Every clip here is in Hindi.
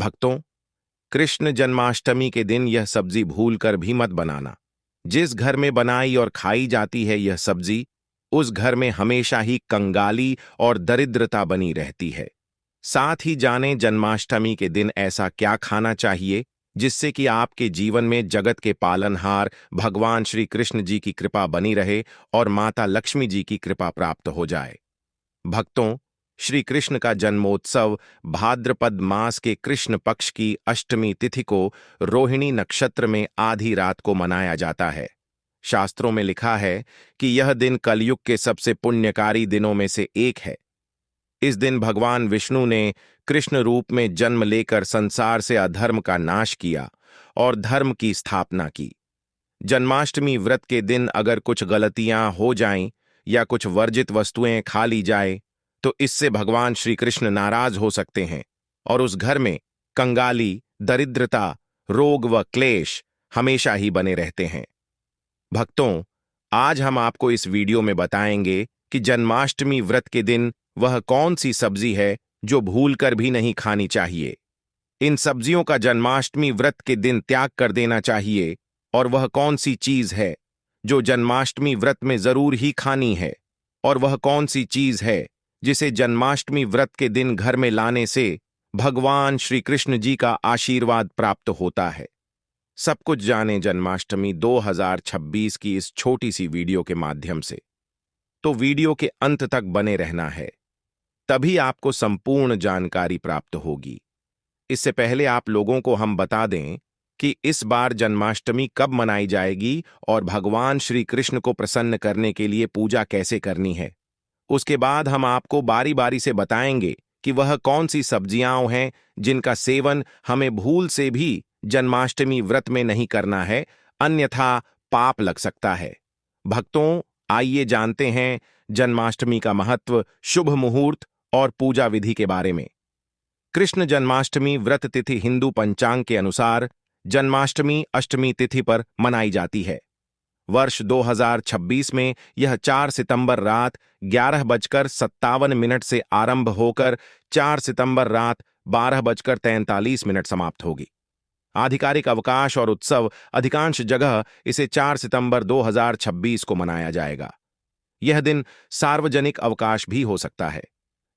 भक्तों, कृष्ण जन्माष्टमी के दिन यह सब्जी भूलकर भी मत बनाना। जिस घर में बनाई और खाई जाती है यह सब्जी, उस घर में हमेशा ही कंगाली और दरिद्रता बनी रहती है। साथ ही जानें जन्माष्टमी के दिन ऐसा क्या खाना चाहिए जिससे कि आपके जीवन में जगत के पालनहार भगवान श्री कृष्ण जी की कृपा बनी रहे और माता लक्ष्मी जी की कृपा प्राप्त हो जाए। भक्तों, श्री कृष्ण का जन्मोत्सव भाद्रपद मास के कृष्ण पक्ष की अष्टमी तिथि को रोहिणी नक्षत्र में आधी रात को मनाया जाता है। शास्त्रों में लिखा है कि यह दिन कलयुग के सबसे पुण्यकारी दिनों में से एक है। इस दिन भगवान विष्णु ने कृष्ण रूप में जन्म लेकर संसार से अधर्म का नाश किया और धर्म की स्थापना की। जन्माष्टमी व्रत के दिन अगर कुछ गलतियां हो जाएं या कुछ वर्जित वस्तुएं खा ली जाए तो इससे भगवान श्री कृष्ण नाराज हो सकते हैं और उस घर में कंगाली, दरिद्रता, रोग व क्लेश हमेशा ही बने रहते हैं। भक्तों, आज हम आपको इस वीडियो में बताएंगे कि जन्माष्टमी व्रत के दिन वह कौन सी सब्जी है जो भूलकर भी नहीं खानी चाहिए। इन सब्जियों का जन्माष्टमी व्रत के दिन त्याग कर देना चाहिए और वह कौन सी चीज है जो जन्माष्टमी व्रत में जरूर ही खानी है और वह कौन सी चीज है जिसे जन्माष्टमी व्रत के दिन घर में लाने से भगवान श्री कृष्ण जी का आशीर्वाद प्राप्त होता है। सब कुछ जाने जन्माष्टमी 2026 की इस छोटी सी वीडियो के माध्यम से। तो वीडियो के अंत तक बने रहना है, तभी आपको संपूर्ण जानकारी प्राप्त होगी। इससे पहले आप लोगों को हम बता दें कि इस बार जन्माष्टमी कब मनाई जाएगी और भगवान श्री कृष्ण को प्रसन्न करने के लिए पूजा कैसे करनी है। उसके बाद हम आपको बारी बारी से बताएंगे कि वह कौन सी सब्जियां हैं जिनका सेवन हमें भूल से भी जन्माष्टमी व्रत में नहीं करना है, अन्यथा पाप लग सकता है। भक्तों, आइए जानते हैं जन्माष्टमी का महत्व, शुभ मुहूर्त और पूजा विधि के बारे में। कृष्ण जन्माष्टमी व्रत तिथि हिंदू पंचांग के अनुसार जन्माष्टमी अष्टमी तिथि पर मनाई जाती है। वर्ष 2026 में यह 4 सितंबर रात 11:57 से आरंभ होकर 4 सितंबर रात 12:43 समाप्त होगी। आधिकारिक अवकाश और उत्सव अधिकांश जगह इसे 4 सितंबर 2026 को मनाया जाएगा। यह दिन सार्वजनिक अवकाश भी हो सकता है।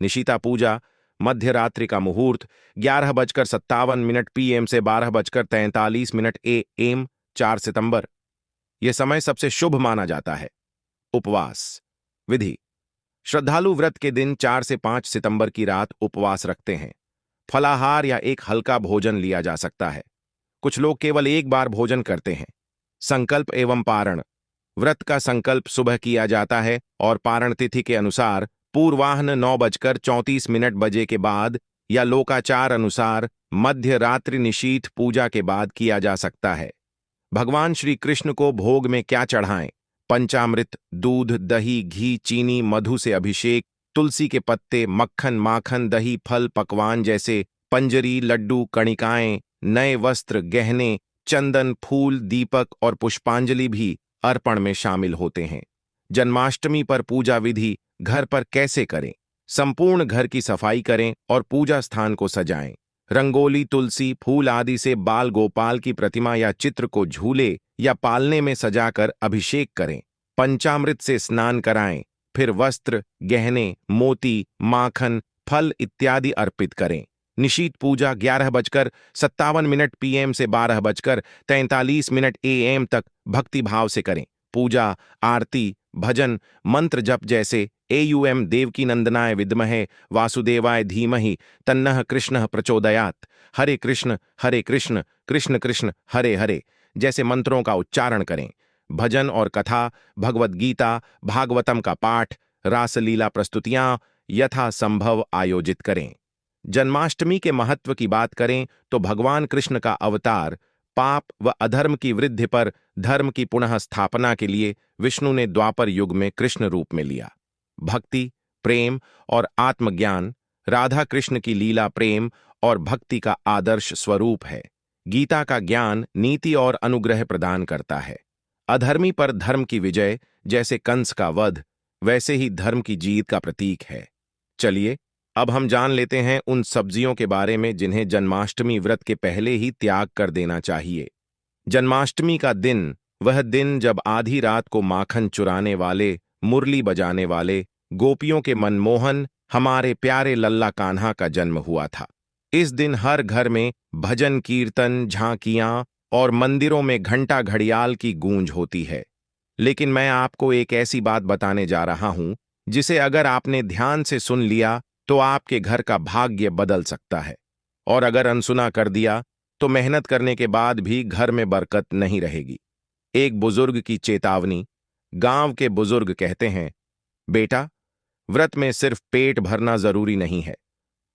निशिता पूजा, मध्य रात्रि का मुहूर्त 11:57 PM से 12:43 AM 4 सितंबर। यह समय सबसे शुभ माना जाता है। उपवास विधि: श्रद्धालु व्रत के दिन 4 से 5 सितंबर की रात उपवास रखते हैं। फलाहार या एक हल्का भोजन लिया जा सकता है। कुछ लोग केवल एक बार भोजन करते हैं। संकल्प एवं पारण: व्रत का संकल्प सुबह किया जाता है और पारण तिथि के अनुसार पूर्वाह्न 9:34 बजे के बाद या लोकाचार अनुसार मध्य रात्रि निशीथ पूजा के बाद किया जा सकता है। भगवान श्री कृष्ण को भोग में क्या चढ़ाएं? पंचामृत, दूध, दही, घी, चीनी, मधु से अभिषेक, तुलसी के पत्ते, मक्खन, माखन, दही, फल, पकवान जैसे पंजरी, लड्डू, कणिकाएं, नए वस्त्र, गहने, चंदन, फूल, दीपक और पुष्पांजलि भी अर्पण में शामिल होते हैं। जन्माष्टमी पर पूजा विधि घर पर कैसे करें? संपूर्ण घर की सफाई करें और पूजा स्थान को सजाएं। रंगोली, तुलसी, फूल आदि से बाल गोपाल की प्रतिमा या चित्र को झूले या पालने में सजाकर अभिषेक करें। पंचामृत से स्नान कराएं, फिर वस्त्र, गहने, मोती, माखन, फल इत्यादि अर्पित करें। निशीथ पूजा 11:57 PM से 12:43 AM तक भक्तिभाव से करें। पूजा, आरती, भजन, मंत्र जप जैसे एयुएम देवकी नंदनाय विद्महे वासुदेवाय धीमहि तन्नः कृष्णः प्रचोदयात्, हरे कृष्ण कृष्ण कृष्ण हरे हरे जैसे मंत्रों का उच्चारण करें। भजन और कथा, भगवद गीता, भागवतम का पाठ, रासलीला प्रस्तुतियां यथासंभव आयोजित करें। जन्माष्टमी के महत्व की बात करें तो भगवान कृष्ण का अवतार पाप व अधर्म की वृद्धि पर धर्म की पुनः स्थापना के लिए विष्णु ने द्वापर युग में कृष्ण रूप में लिया। भक्ति, प्रेम और आत्मज्ञान राधा कृष्ण की लीला प्रेम और भक्ति का आदर्श स्वरूप है। गीता का ज्ञान नीति और अनुग्रह प्रदान करता है। अधर्मी पर धर्म की विजय, जैसे कंस का वध, वैसे ही धर्म की जीत का प्रतीक है। चलिए अब हम जान लेते हैं उन सब्जियों के बारे में जिन्हें जन्माष्टमी व्रत के पहले ही त्याग कर देना चाहिए। जन्माष्टमी का दिन, वह दिन जब आधी रात को माखन चुराने वाले, मुरली बजाने वाले, गोपियों के मनमोहन हमारे प्यारे लल्ला कान्हा का जन्म हुआ था। इस दिन हर घर में भजन कीर्तन, झांकियां और मंदिरों में घंटा घड़ियाल की गूंज होती है। लेकिन मैं आपको एक ऐसी बात बताने जा रहा हूं जिसे अगर आपने ध्यान से सुन लिया तो आपके घर का भाग्य बदल सकता है, और अगर अनसुना कर दिया तो मेहनत करने के बाद भी घर में बरकत नहीं रहेगी। एक बुजुर्ग की चेतावनी। गांव के बुजुर्ग कहते हैं, बेटा, व्रत में सिर्फ पेट भरना जरूरी नहीं है,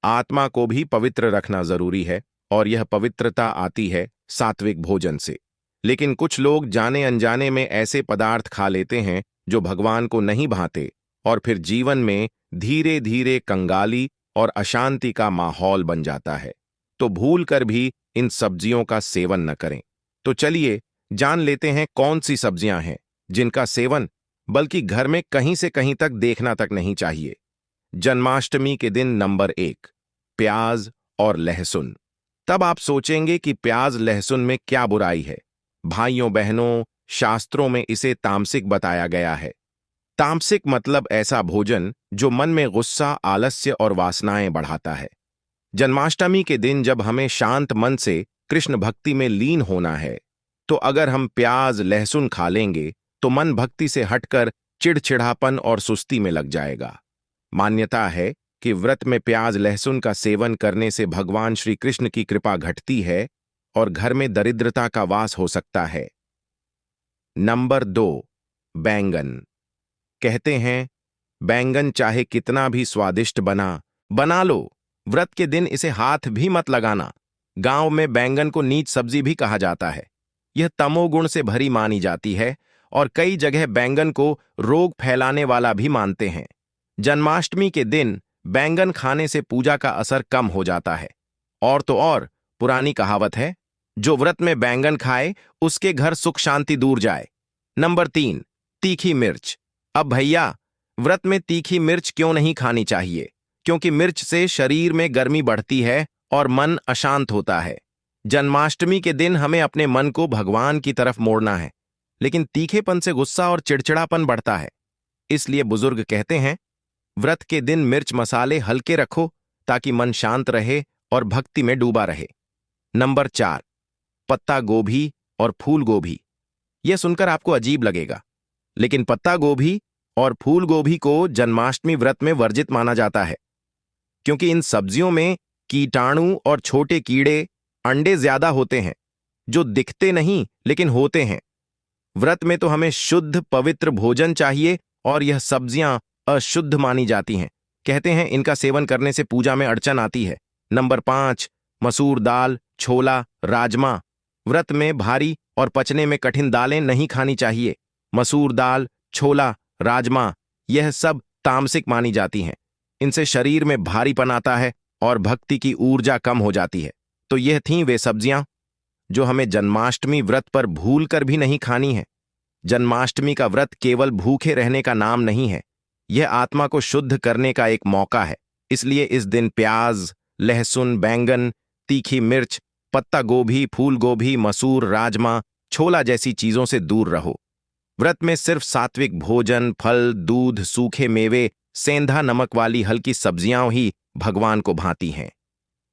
आत्मा को भी पवित्र रखना जरूरी है, और यह पवित्रता आती है सात्विक भोजन से। लेकिन कुछ लोग जाने अनजाने में ऐसे पदार्थ खा लेते हैं जो भगवान को नहीं भाते, और फिर जीवन में धीरे धीरे कंगाली और अशांति का माहौल बन जाता है। तो भूल कर भी इन सब्जियों का सेवन न करें। तो चलिए जान लेते हैं कौन सी सब्जियां हैं जिनका सेवन बल्कि घर में कहीं से कहीं तक देखना तक नहीं चाहिए। जन्माष्टमी के दिन नंबर 1, प्याज और लहसुन। तब आप सोचेंगे कि प्याज लहसुन में क्या बुराई है। भाइयों बहनों, शास्त्रों में इसे तामसिक बताया गया है। तामसिक मतलब ऐसा भोजन जो मन में गुस्सा, आलस्य और वासनाएं बढ़ाता है। जन्माष्टमी के दिन जब हमें शांत मन से कृष्ण भक्ति में लीन होना है, तो अगर हम प्याज लहसुन खा लेंगे तो मन भक्ति से हटकर चिड़चिड़ापन और सुस्ती में लग जाएगा। मान्यता है कि व्रत में प्याज लहसुन का सेवन करने से भगवान श्री कृष्ण की कृपा घटती है और घर में दरिद्रता का वास हो सकता है। नंबर 2, बैंगन। कहते हैं, बैंगन चाहे कितना भी स्वादिष्ट बना लो, व्रत के दिन इसे हाथ भी मत लगाना। गांव में बैंगन को नीच सब्जी भी कहा जाता है। यह तमोगुण से भरी मानी जाती है और कई जगह बैंगन को रोग फैलाने वाला भी मानते हैं। जन्माष्टमी के दिन बैंगन खाने से पूजा का असर कम हो जाता है। और तो और, पुरानी कहावत है, जो व्रत में बैंगन खाए उसके घर सुख शांति दूर जाए। नंबर 3, तीखी मिर्च। अब भैया, व्रत में तीखी मिर्च क्यों नहीं खानी चाहिए? क्योंकि मिर्च से शरीर में गर्मी बढ़ती है और मन अशांत होता है। जन्माष्टमी के दिन हमें अपने मन को भगवान की तरफ मोड़ना है, लेकिन तीखेपन से गुस्सा और चिड़चिड़ापन बढ़ता है। इसलिए बुजुर्ग कहते हैं, व्रत के दिन मिर्च मसाले हल्के रखो ताकि मन शांत रहे और भक्ति में डूबा रहे। नंबर 4, पत्ता गोभी और फूल गोभी। यह सुनकर आपको अजीब लगेगा, लेकिन पत्ता गोभी और फूल गोभी को जन्माष्टमी व्रत में वर्जित माना जाता है, क्योंकि इन सब्जियों में कीटाणु और छोटे कीड़े, अंडे ज्यादा होते हैं जो दिखते नहीं लेकिन होते हैं। व्रत में तो हमें शुद्ध पवित्र भोजन चाहिए और यह सब्जियां अशुद्ध मानी जाती हैं। कहते हैं इनका सेवन करने से पूजा में अड़चन आती है। नंबर 5, मसूर दाल, छोला, राजमा। व्रत में भारी और पचने में कठिन दालें नहीं खानी चाहिए। मसूर दाल, छोला, राजमा, यह सब तामसिक मानी जाती हैं। इनसे शरीर में भारीपन आता है और भक्ति की ऊर्जा कम हो जाती है। तो यह थीं वे सब्जियां जो हमें जन्माष्टमी व्रत पर भूल कर भी नहीं खानी है। जन्माष्टमी का व्रत केवल भूखे रहने का नाम नहीं है, यह आत्मा को शुद्ध करने का एक मौका है। इसलिए इस दिन प्याज, लहसुन, बैंगन, तीखी मिर्च, पत्ता गोभी, फूल गोभी, मसूर, राजमा, छोला जैसी चीजों से दूर रहो। व्रत में सिर्फ सात्विक भोजन, फल, दूध, सूखे मेवे, सेंधा नमक वाली हल्की सब्जियां ही भगवान को भाती हैं।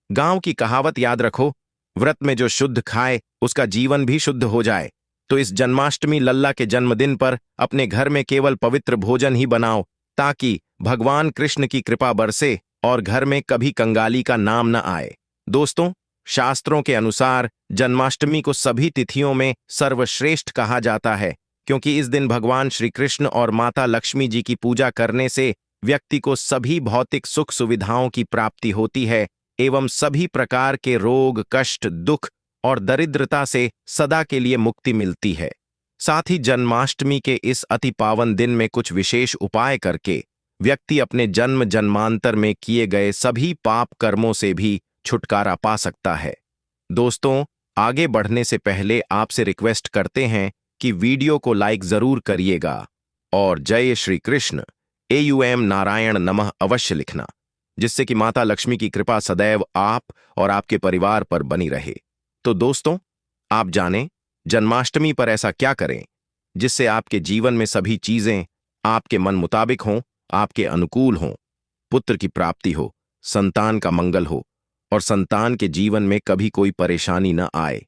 गांव की कहावत याद रखो, व्रत में जो शुद्ध खाए उसका जीवन भी शुद्ध हो जाए। तो इस जन्माष्टमी लल्ला के जन्मदिन पर अपने घर में केवल पवित्र भोजन ही बनाओ, ताकि भगवान कृष्ण की कृपा बरसे और घर में कभी कंगाली का नाम न आए। दोस्तों, शास्त्रों के अनुसार जन्माष्टमी को सभी तिथियों में सर्वश्रेष्ठ कहा जाता है, क्योंकि इस दिन भगवान श्री कृष्ण और माता लक्ष्मी जी की पूजा करने से व्यक्ति को सभी भौतिक सुख सुविधाओं की प्राप्ति होती है एवं सभी प्रकार के रोग, कष्ट, दुख और दरिद्रता से सदा के लिए मुक्ति मिलती है। साथ ही जन्माष्टमी के इस अति पावन दिन में कुछ विशेष उपाय करके व्यक्ति अपने जन्म जन्मांतर में किए गए सभी पाप कर्मों से भी छुटकारा पा सकता है। दोस्तों, आगे बढ़ने से पहले आपसे रिक्वेस्ट करते हैं कि वीडियो को लाइक जरूर करिएगा और जय श्री कृष्ण, AUM नारायण नमः अवश्य लिखना। जिससे कि माता लक्ष्मी की कृपा सदैव आप और आपके परिवार पर बनी रहे। तो दोस्तों, आप जानें जन्माष्टमी पर ऐसा क्या करें जिससे आपके जीवन में सभी चीजें आपके मन मुताबिक हों, आपके अनुकूल हों, पुत्र की प्राप्ति हो, संतान का मंगल हो और संतान के जीवन में कभी कोई परेशानी न आए।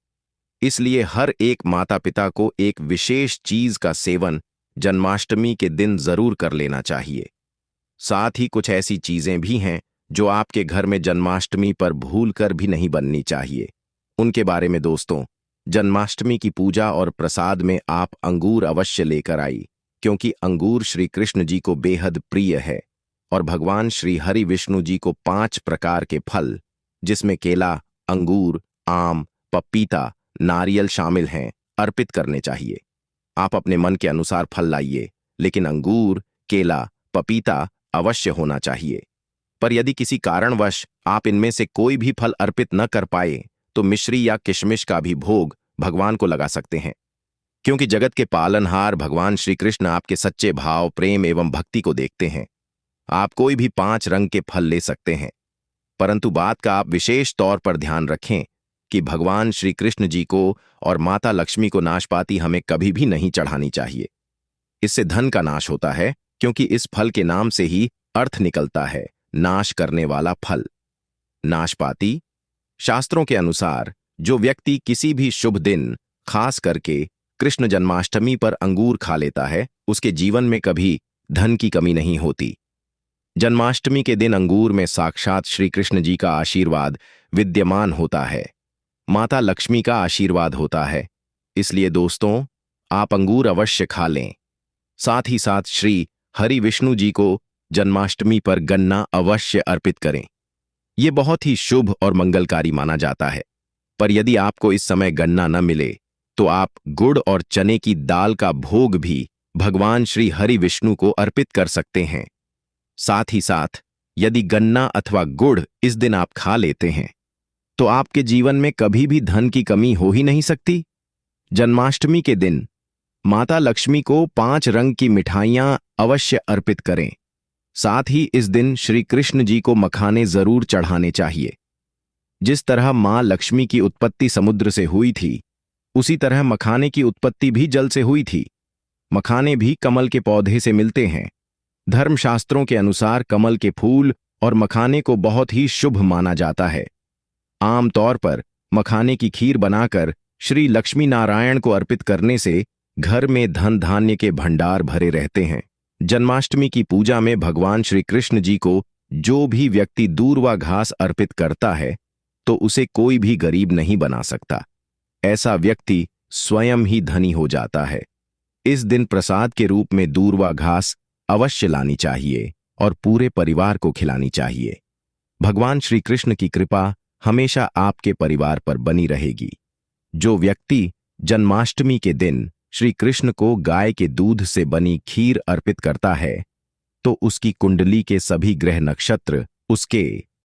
इसलिए हर एक माता पिता को एक विशेष चीज का सेवन जन्माष्टमी के दिन जरूर कर लेना चाहिए। साथ ही कुछ ऐसी चीजें भी हैं जो आपके घर में जन्माष्टमी पर भूल कर भी नहीं बननी चाहिए। उनके बारे में दोस्तों, जन्माष्टमी की पूजा और प्रसाद में आप अंगूर अवश्य लेकर आई, क्योंकि अंगूर श्री कृष्ण जी को बेहद प्रिय है और भगवान श्री हरि विष्णु जी को 5 प्रकार के फल, जिसमें केला, अंगूर, आम, पपीता, नारियल शामिल हैं, अर्पित करने चाहिए। आप अपने मन के अनुसार फल लाइए, लेकिन अंगूर, केला, पपीता अवश्य होना चाहिए। पर यदि किसी कारणवश आप इनमें से कोई भी फल अर्पित न कर पाए तो मिश्री या किशमिश का भी भोग भगवान को लगा सकते हैं, क्योंकि जगत के पालनहार भगवान श्री कृष्ण आपके सच्चे भाव, प्रेम एवं भक्ति को देखते हैं। आप कोई भी 5 रंग के फल ले सकते हैं, परंतु बात का आप विशेष तौर पर ध्यान रखें कि भगवान श्री कृष्ण जी को और माता लक्ष्मी को नाशपाती हमें कभी भी नहीं चढ़ानी चाहिए। इससे धन का नाश होता है, क्योंकि इस फल के नाम से ही अर्थ निकलता है, नाश करने वाला फल। नाशपाती, शास्त्रों के अनुसार जो व्यक्ति किसी भी शुभ दिन, खास करके कृष्ण जन्माष्टमी पर अंगूर खा लेता है, उसके जीवन में कभी धन की कमी नहीं होती। जन्माष्टमी के दिन अंगूर में साक्षात श्री कृष्ण जी का आशीर्वाद विद्यमान होता है, माता लक्ष्मी का आशीर्वाद होता है। इसलिए दोस्तों, आप अंगूर अवश्य खा लें। साथ ही साथ श्री हरि विष्णु जी को जन्माष्टमी पर गन्ना अवश्य अर्पित करें। यह बहुत ही शुभ और मंगलकारी माना जाता है। पर यदि आपको इस समय गन्ना न मिले तो आप गुड़ और चने की दाल का भोग भी भगवान श्री हरि विष्णु को अर्पित कर सकते हैं। साथ ही साथ यदि गन्ना अथवा गुड़ इस दिन आप खा लेते हैं तो आपके जीवन में कभी भी धन की कमी हो ही नहीं सकती। जन्माष्टमी के दिन माता लक्ष्मी को 5 रंग की मिठाइयां अवश्य अर्पित करें। साथ ही इस दिन श्री कृष्ण जी को मखाने जरूर चढ़ाने चाहिए। जिस तरह मां लक्ष्मी की उत्पत्ति समुद्र से हुई थी, उसी तरह मखाने की उत्पत्ति भी जल से हुई थी। मखाने भी कमल के पौधे से मिलते हैं। धर्मशास्त्रों के अनुसार कमल के फूल और मखाने को बहुत ही शुभ माना जाता है। आमतौर पर मखाने की खीर बनाकर श्री लक्ष्मी नारायण को अर्पित करने से घर में धन धान्य के भंडार भरे रहते हैं। जन्माष्टमी की पूजा में भगवान श्री कृष्ण जी को जो भी व्यक्ति दूर्वा घास अर्पित करता है तो उसे कोई भी गरीब नहीं बना सकता। ऐसा व्यक्ति स्वयं ही धनी हो जाता है। इस दिन प्रसाद के रूप में दूर्वा घास अवश्य लानी चाहिए और पूरे परिवार को खिलानी चाहिए। भगवान श्री कृष्ण की कृपा हमेशा आपके परिवार पर बनी रहेगी। जो व्यक्ति जन्माष्टमी के दिन श्री कृष्ण को गाय के दूध से बनी खीर अर्पित करता है तो उसकी कुंडली के सभी ग्रह नक्षत्र उसके